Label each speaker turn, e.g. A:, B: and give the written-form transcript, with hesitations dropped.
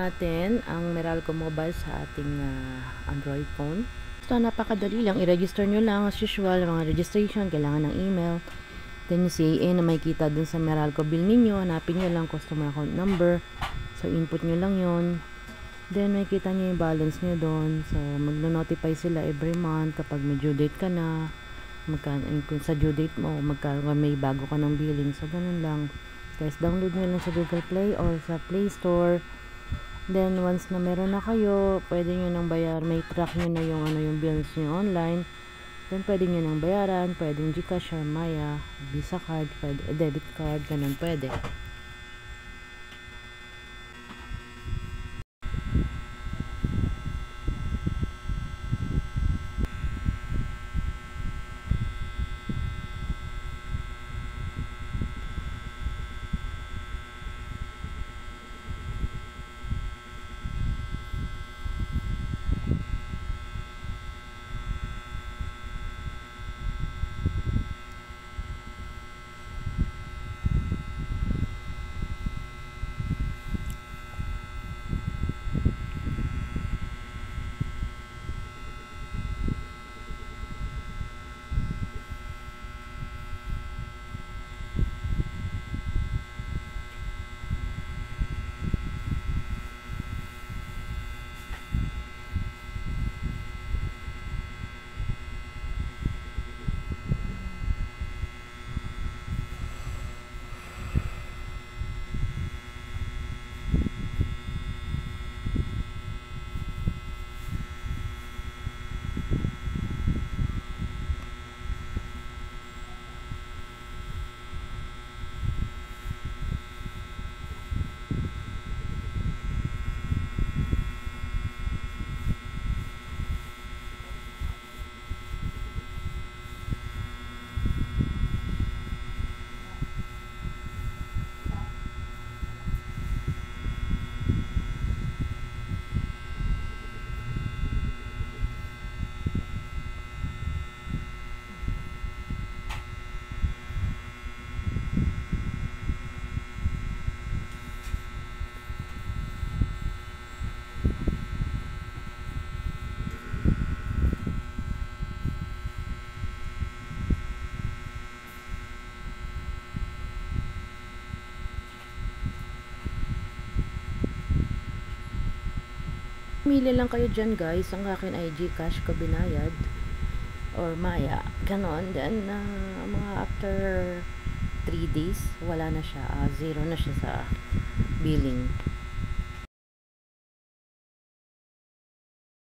A: natin ang Meralco Mobile sa ating Android phone. So, napakadali lang. I-register nyo lang as usual. Mga registration, kailangan ng email. Then, yung CA na makikita dun sa Meralco bill ninyo. Hanapin nyo lang customer account number. So, input nyo lang yon. Then, makikita nyo yung balance nyo dun. So, magno-notify sila every month kapag may due date ka na. Kung sa due date mo, may bago ka ng billing. So, ganun lang. Guys, download nyo lang sa Google Play or sa Play Store. Then, once na meron na kayo, pwede nyo nang bayar. May track nyo na yung bills nyo online. Then, pwede nyo nang bayaran. Pwedeng GCash or Maya, Visa card, debit card, ganun pwede. Pumili lang kayo dyan guys. Ang akin ay GCash ko binayad or Maya, ganon. Then mga after 3 days wala na siya, 0 na siya sa billing.